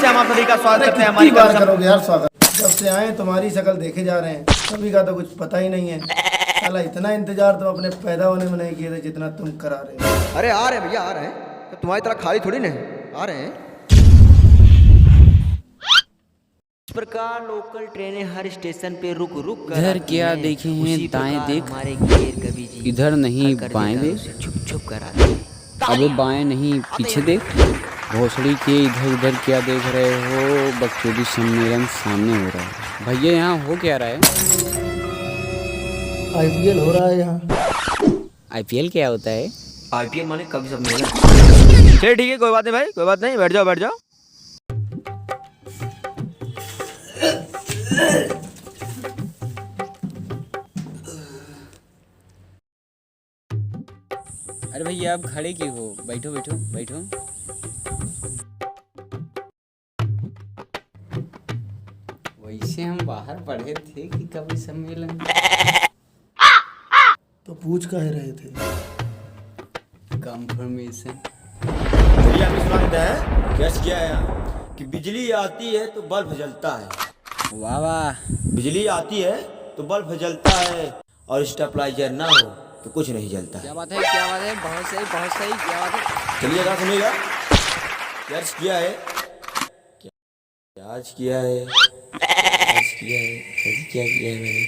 से हम आप सभी का स्वागत करते हैं कितनी हमारी बार करोगे यार स्वागत? जब से आए तुम्हारी शक्ल देखे जा रहे हैं, कभी का तो कुछ पता ही नहीं है। साला इतना इंतजार तो अपने पैदा होने में नहीं किए थे जितना तुम करा रहे हो। अरे आ रहे हैं भैया, आ रहे हैं। तो तुम्हारी तरह खाली थोड़ी नहीं आ रहे हैं। इस प्रकार लोकल ट्रेनें हर स्टेशन पे रुक रुक कर इधर आती क्या हैं। देखे हैं, उसी दाएं प्रकार देख। हमारे घेर कवि जी इधर नहीं, हर बाएं कर्जदारों देख। से छुप छुप कर आते हैं। अबे बाएं नहीं, पीछे देख। भोसड़ी के इधर उधर क्या देख रहे हो? बकचोदी सम्मेलन सामने हो रहा है। भैया यहाँ हो क्या रहा है? आईपीएल हो रहा है यहाँ। आईपीएल क्या होता है? आईपीएल माने कभी सब मिलेगा। चलिए ठीक है, कोई बात नहीं भाई, कोई बात नहीं, बैठ जाओ बैठ जाओ। अरे भैया आप खड़े क्यों हो? बैठो बैठो बैठो। वैसे हम बाहर पढ़े थे कि कवि सम्मेलन। तो पूछ कह रहे थे? कंफर्मेशन। चलिए हम सुना देते हैं। कैसे किया है यहाँ कि बिजली आती है तो बल्ब जलता है, वाह वाह। बिजली आती है तो बल्ब जलता है, और स्टेबलाइजर ना हो तो कुछ नहीं जलता है। क्या बात है, क्या बात है, बहुत सही बहुत सही, क्या बात है। चलिए कहा सुनिएगा। कैसे किया है, क्या किया है, कैसे किया है, कैसे क्या किया है मैंने।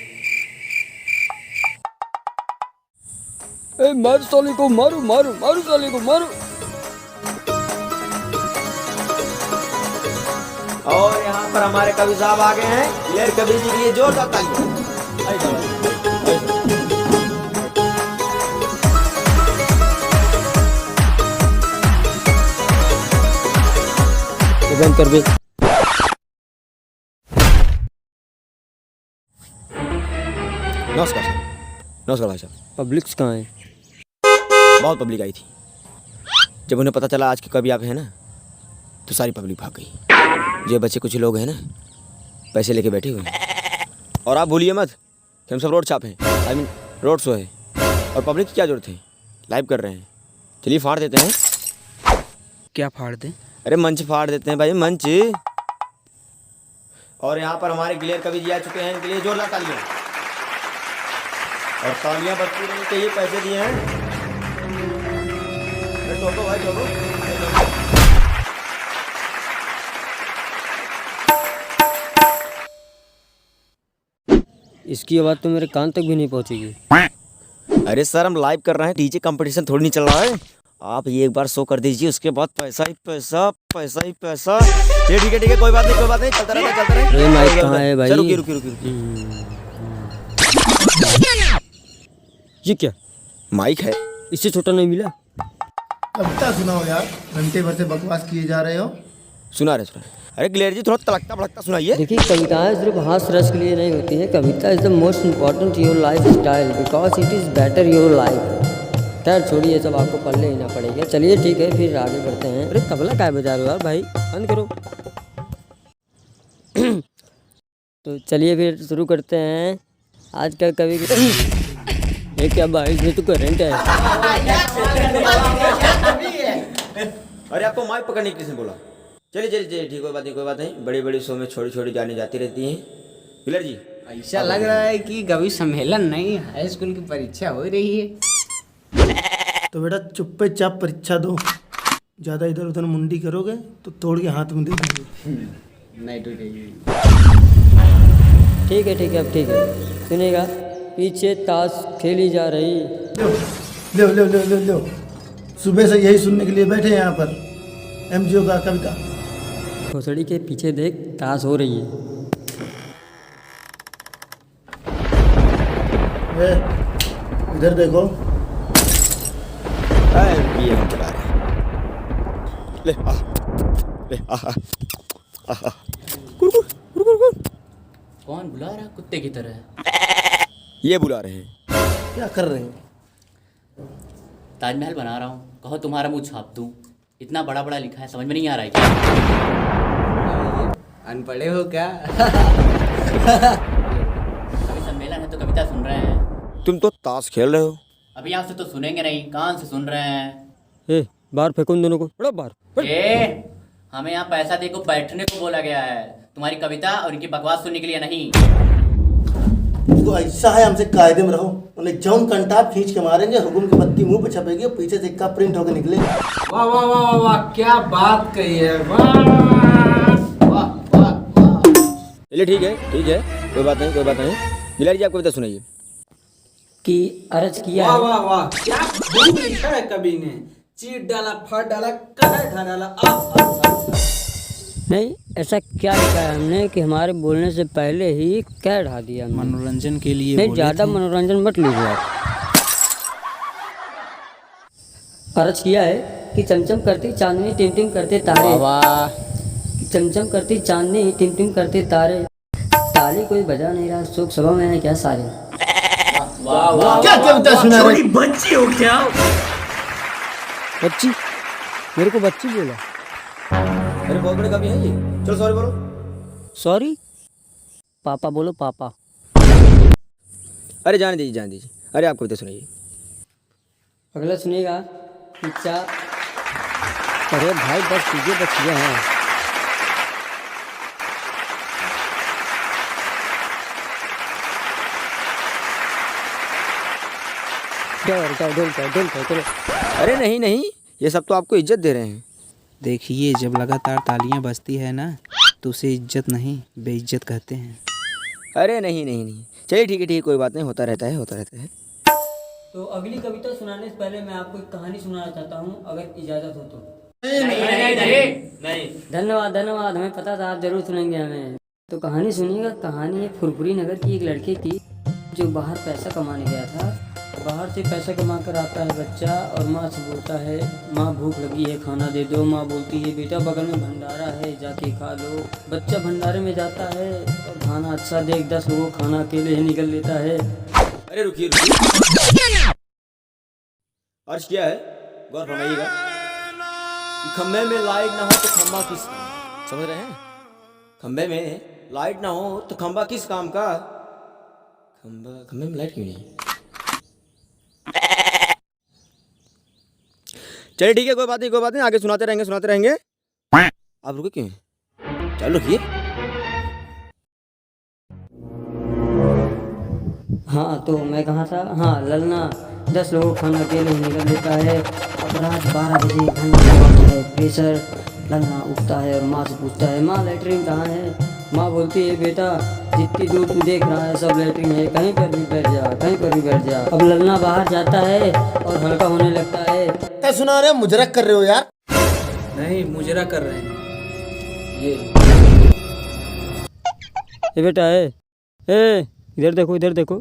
ए मार साले को, मारो मारो मारो साले को, मारो। और यहाँ पर हमारे कवि साहब आ गए हैं। क्लियर कवि जी के लिए जोरदार तालियां। आई जाओ, आई जाओ। बंद कर दे। नमस्कार सर, नमस्कार भाई साहब। पब्लिक्स कहाँ है? बहुत पब्लिक आई थी। जब उन्हें पता चला आज के कवि आप हैं ना, तो सारी पब्लिक भाग गई। जो बच्चे कुछ लोग हैं ना, पैसे लेके बैठे हुए हैं। और आप भूलिए मत कि हम सब रोड छाप हैं, आई मीन रोड शो है। और पब्लिक की क्या जरूरत है, लाइव कर रहे हैं। चलिए फाड़ देते हैं। क्या फाड़ दे? अरे मंच फाड़ देते हैं भाई, मंच। और यहाँ पर हमारे क्लियर कवि जी आ चुके हैं, इनके लिए जोरदार तालियां। और तालियां बजती रहनी चाहिए, पैसे दिए हैं। अरे ठोको भाई ठोको। इसकी आवाज़ तो मेरे कान तक भी नहीं पहुंचेगी। अरे सर हम लाइव कर रहे हैं, डीजे कंपटीशन थोड़ी नहीं चल रहा है। आप ये एक बार शो कर दीजिए, उसके बाद पैसा ही पैसा, पैसा ही पैसा। ये ठीक है, कोई बात नहीं, कोई बात नहीं, चलता रहेगा चलता रहेगा। अरे माइक कहाँ है भाई? चलो रुकिए रुकिए रुकिए। ये क्या माइक है। इससे छोटा नहीं मिला? कविता सुनाओ यार, घंटे भर से बकवास किए जा रहे हो। सुना रहे। अरे क्लियर जी थोड़ा तड़कता भड़कता सुनाइए। देखिए, कविताएं सिर्फ हास्य रस के लिए नहीं होती हैं। Kavita is the most important your life style because it is better your life. खैर छोड़िए, सब आपको पढ़ लेना पड़ेगा। चलिए ठीक है, फिर आगे बढ़ते हैं। अरे तबला क्या बजा रहे हो यार भाई, बंद करो। तो चलिए फिर शुरू करते हैं आज का कवि। ये क्या भाई, इसमें तो करंट है। अरे आपको माइक पकड़ने की किसने बोला? चलिए चलिए चलिए ठीक, कोई बात नहीं, कोई बात नहीं। बड़ी बड़ी शो में छोटी छोटी जाने जाती रहती हैं। क्लियर जी ऐसा लग रहा है कि कवि सम्मेलन नहीं, हाई स्कूल की परीक्षा हो रही है। तो बेटा चुप्पे चाप परीक्षा दो। ज़्यादा इधर उधर मुंडी करोगे तो तोड़ के हाथ में दे देंगे। नहीं टूटेगी। ठीक है, अब ठीक है। सुनेगा, पीछे ताश खेली जा रही। लो लो लो लो लो, सुबह से यही सुनने के लिए बैठे हैं यहाँ पर। एमजीओ का कविता। भोसड़ी के पीछे देख, ताश हो रही है। इधर देखो। ये हम चला रहे हैं। ले आ, ले आ। कौन बुला रहा कुत्ते की तरह? ये बुला रहे हैं। क्या कर रहे हैं? ताजमहल बना रहा हूँ, कहो तुम्हारा मुँह छाप दूँ। इतना बड़ा बड़ा लिखा है, समझ में नहीं आ रहा है क्या? अनपढ़े हो क्या? कवि सम्मेलन है तो कविता सुन रहे हैं। तुम तो ताश खेल रहे हो। अभी यहाँ से तो सुनेंगे नहीं, कान से सुन रहे हैं। ए, बाहर फेंको उन दोनों को, बड़ा बाहर। ए, हमें यहाँ पैसा दे को बैठने को बोला गया है, तुम्हारी कविता और इनकी बकवास सुनने के लिए नहीं। तो ऐसा है, हमसे कायदे में रहो, उन्हें जौन कंटाप खींच के मारेंगे, हुकुम की बत्ती मुंह पे छपेगी, पीछे से इक्का प्रिंट होकर निकलेगा। वाह वाह वाह वाह वाह, क्या बात कही है, वाह वाह वाह वाह। चलिए ठीक है कोई बात नहीं कोई बात नहीं। गिलहरी जी आप कविता सुनाइए। कि अर्ज किया वाह है। वाह वाह, क्या खूब लिखा है कवि ने, चीट डाला, फट डाला, कलर ढा डाला। नहीं, ऐसा क्या लिखा है हमने कि हमारे बोलने से पहले ही क्या ढा दिया हमने? मनोरंजन के लिए नहीं, ज़्यादा मनोरंजन मत लीजिए आप। अर्ज किया है कि चमचम करती चांदनी टिमटिम करते तारे, वाह कि चमचम करती चांदनी टिमटिम करते तारे, ताली कोई बजा नहीं रहा, शोक सभा में क्या सारे। क्या कविता सुना रहे? बच्ची, मेरे को बच्ची बोला। अरे बहुत बड़े कवि हैं ये, चलो सॉरी बोलो। सॉरी, पापा बोलो पापा। अरे जाने दीजिए। अरे आप कविता सुनाइए। अगला सुनिएगा कि अरे भाई बस चीजें बच्चियाँ हैं। चलो। अरे नहीं, ये सब तो आपको इज्जत दे रहे हैं। देखिए, जब लगातार तालियां बजती है ना, तो उसे इज्जत नहीं बेइज्जत कहते हैं। अरे नहीं चलिए ठीक है कोई बात नहीं, होता रहता है। तो अगली कविता सुनाने से पहले मैं आपको एक कहानी सुनाना चाहता हूँ, अगर इजाजत हो तो। नहीं। धन्यवाद, हमें पता था आप जरूर सुनेंगे हमें। तो कहानी सुनिएगा। कहानी है फुरफुरी नगर की एक लड़के की, जो बाहर पैसा कमाने गया था। बाहर से पैसा कमा कर आता है बच्चा और माँ से बोलता है, माँ भूख लगी है, खाना दे दो। माँ बोलती है, बेटा बगल में भंडारा है, जाके खा लो। बच्चा भंडारे में जाता है और खाना अच्छा देख 10 लोगों खाना अकेले ही निकल लेता है। अरे रुकिए अर्ज क्या है, गौर फरमाइएगा। खम्भे में लाइट ना हो तो खम्भा किस, समझ रहे हैं? खम्भे में लाइट ना हो तो खम्भा किस काम का? खम्भे में लाइट क्यों नहीं? चलिए ठीक है कोई बात नहीं, आगे सुनाते रहेंगे। आप रुके क्यों? चलो रुकिए। हाँ, तो मैं कहाँ था? हाँ, ललना 10 लोगों खाना अकेले ही निकल लेता है। अब रात 12 बजे घंटा होता है, प्रेशर। ललना उठता है और माँ से पूछता है, माँ लैट्रिन कहाँ है? माँ बोलती है, बेटा जितनी दूर तू देख रहा है सब लैट्रिन है, कहीं पर भी बैठ जा। अब ललना बाहर जाता है और हल्का होने लगता है। क्या सुना रहे हो? मुजरक कर रहे हो यार? नहीं, मुजरा कर रहे हैं ए बेटा, इधर देखो।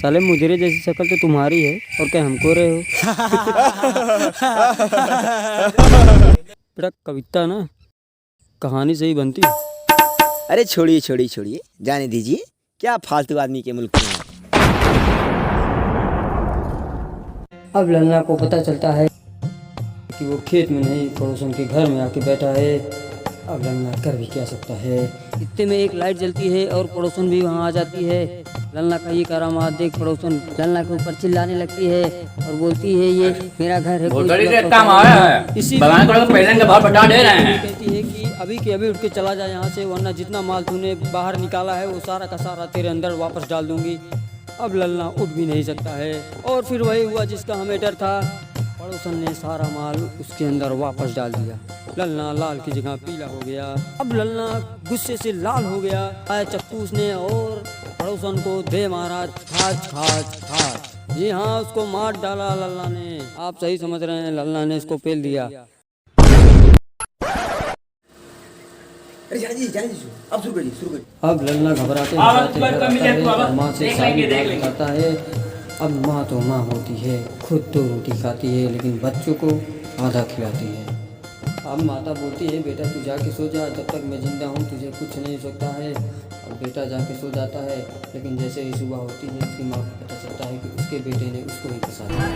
साले मुजरे जैसी शक्ल तो तुम्हारी है और क्या हमको रहे हो? बेटा कविता ना कहानी से ही बनती है। अरे छोड़िए, जाने दीजिए, क्या फालतू आदमी के मुल्क में। अब ललना को पता चलता है कि वो खेत में नहीं, पड़ोसन के घर में आके बैठा है। अब ललना कर भी क्या सकता है। इतने में एक लाइट जलती है और पड़ोसन भी वहाँ आ जाती है। ललना का ये करामात देख पड़ोसन ललना के ऊपर चिल्लाने लगती है और बोलती है, ये मेरा घर है, इसी कहती है कि अभी के अभी उठ के चला जाए यहाँ से, वरना जितना माल तूने बाहर निकाला है वो सारा का सारा तेरे अंदर वापस डाल दूंगी। अब ललना उठ भी नहीं सकता है और फिर वही हुआ जिसका हमें डर था। पड़ोसन ने सारा माल उसके अंदर वापस डाल दिया। ललना लाल की जगह पीला हो गया। अब ललना गुस्से से लाल हो गया। आया चक्कू उसने और पड़ोसन को दे मारा, खाच। जी हाँ, उसको मार डाला ललना ने। आप सही समझ रहे हैं, ललना ने इसको पेल दिया। अरे जाने दीजिए, अब शुरू करिए। अब ललना घबराते माँ से सारी बात बताता है। अब माँ तो माँ होती है, खुद तो रोटी खाती है लेकिन बच्चों को आधा खिलाती है। अब माता बोलती है, बेटा तू जाके सो जा, जब तक मैं जिंदा हूँ तुझे कुछ नहीं हो सकता है। अब बेटा जाके सो जाता है, लेकिन जैसे ही सुबह होती है उसकी माँ को पता चलता है कि उसके बेटे ने उसको ही फंसा दिया।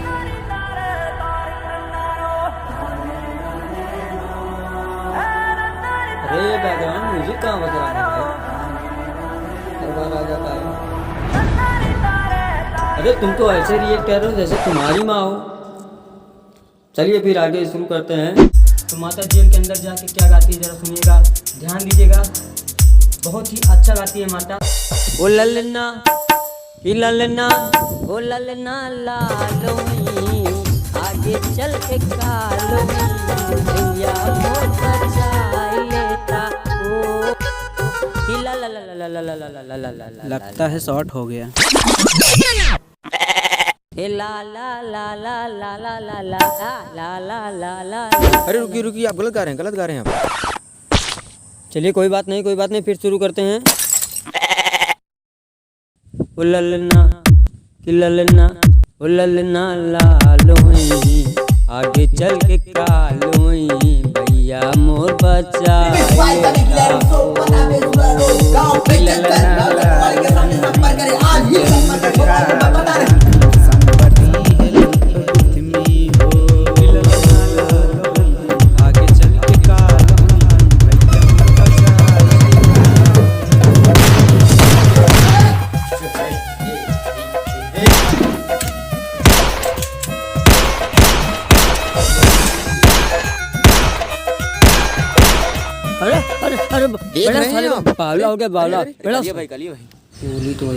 अरे बैकग्राउंड म्यूजिक कहाँ बज रहा है? हर बार आ जाता है। अरे तुम तो ऐसे रिएक्ट कर रहे हो जैसे तुम्हारी माँ हो। चलिए फिर आगे शुरू करते हैं। तो माता जेल के अंदर जाके क्या गाती है जरा सुनिएगा, ध्यान दीजिएगा। बहुत ही अच्छा गाती है माता। ओ ललना ललना ओ ललना लालो आगे चल के कालो भैया मोर बचाई लेता ओ ला ला ला ला ला ला ला ला ला ला ला। लगता है शॉर्ट हो गया। ए ला ला ला ला ला ला ला ला ला ला ला ला। अरे रुकिए रुकिए, आप गलत गा रहे हैं आप। चलिए कोई बात नहीं, फिर शुरू करते हैं। ओ ललना लालोई आगे चल के कालोई भैया मोर बचा बावला हो गया बावला।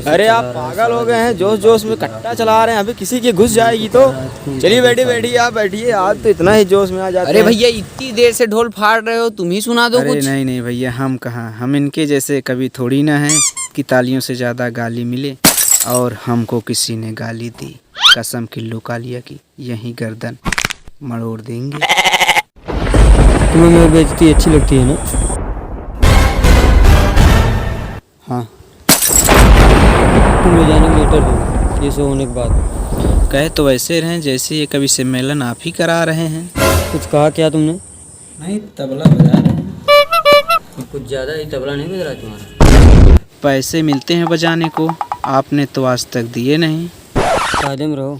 अरे आप पागल हो गए हैं, जोश जोश में कट्टा चला रहे हैं, अभी किसी की घुस जाएगी तो। चलिए बैठिए आप बैठिए, आज तो इतना ही जोश में आ जाते हैं। अरे भैया इतनी देर से ढोल फाड़ रहे हो, तुम ही सुना दो कुछ। नहीं भैया, हम कहाँ, हम इनके जैसे कभी थोड़ी ना हैं कि तालियों से ज़्यादा गाली मिले। और हमको किसी ने गाली दी, कसम किल्लू कालिया की, यही गर्दन मरोड़ देंगे। तुम्हें मेरी बेइज्जती अच्छी लगती है ना? हाँ, तुम ले जाने लेटर दो ये सब होने के बाद। कहे तो वैसे रहें जैसे ये कभी सम्मेलन आप ही करा रहे हैं। कुछ कहा क्या तुमने? नहीं, तबला बजा रहे हैं। कुछ ज़्यादा ही तबला नहीं बज रहा तुम्हारा। पैसे मिलते हैं बजाने को, आपने तो आज तक दिए नहीं। फायदे में रहो।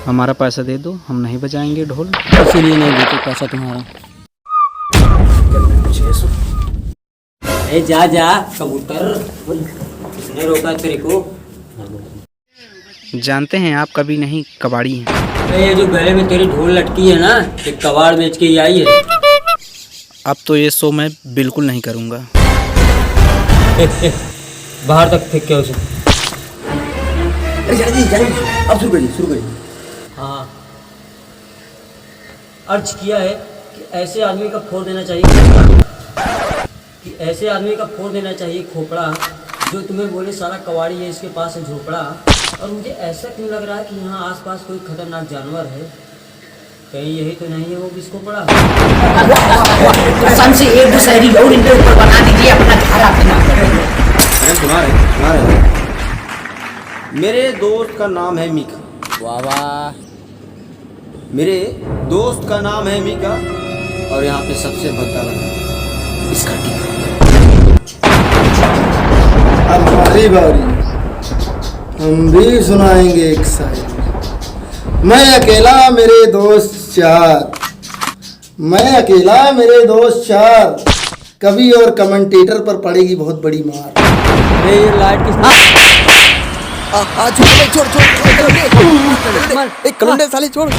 हमारा पैसा दे दो, हम नहीं बजाएंगे ढोल। इसीलिए नहीं देते पैसा तुम्हारा। जा जा कबूतर, किसने रोका तेरे को? जानते हैं आप कभी नहीं कबाड़ी हैं। ये जो गले में तेरी ढोल लटकी है ना, ये कबाड़ बेच के ही आई है। अब तो ये शो मैं बिल्कुल नहीं करूँगा। बाहर तक फेंक के उसे। अब शुरू करिए। हाँ, अर्ज किया है कि ऐसे आदमी का फोड़ देना चाहिए, ऐसे आदमी का फोड़ देना चाहिए खोपड़ा, जो तुम्हें बोले सारा कवाड़ी है, इसके पास है झोपड़ा। और मुझे ऐसा क्यों लग रहा है कि यहाँ आसपास कोई खतरनाक जानवर है, कहीं यही तो नहीं है वो बिस्कोपड़ा। कसम से एक दो शायरी और इनके ऊपर बना दीजिए, अपना धारा अपना। सुना रहे मेरे दोस्त का नाम है मीका। वाह वाह। मेरे दोस्त का नाम है मीका, और यहाँ पे सबसे भद्दा लगा इसका टीका। अब हमारी बारी, हम भी सुनाएंगे एक शायरी। मैं अकेला मेरे दोस्त चार, मैं अकेला मेरे दोस्त चार, कवि और कमेंटेटर पर पड़ेगी बहुत बड़ी मार। अरे ये लाइट किस छोड़ कलंडे साले छोड़।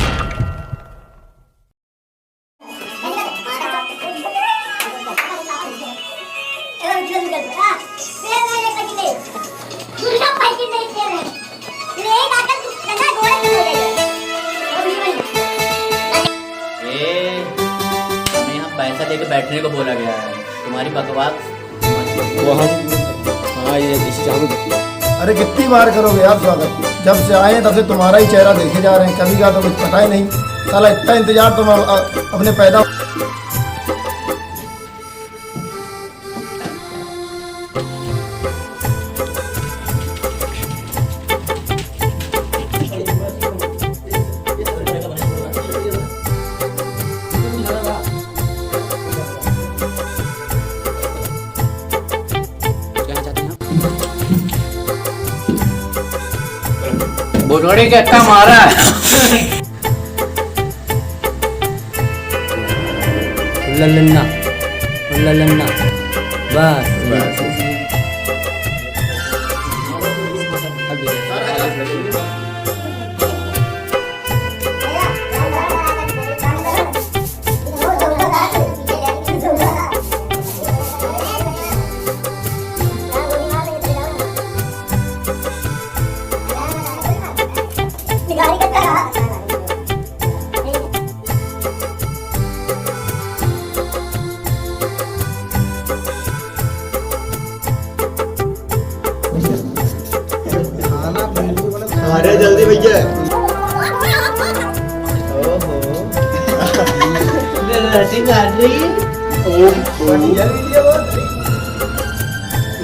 हमें यहाँ पैसा देके बैठने को बोला गया है, तुम्हारी बकवास। हाँ, ये अरे कितनी बार करोगे आप स्वागत? जब से आए हैं तब से तुम्हारा ही चेहरा देखे जा रहे हैं, कभी का तो कुछ पता ही नहीं। साला इतना इंतजार तुम अपने पैदा। बुढ़ोड़े के अक्का मारा है। ललन्ना बस।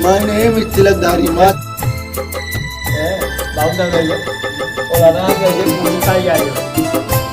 माय नेम इज तिलकधारी मत बाबू साहब पूरी खाई आ रही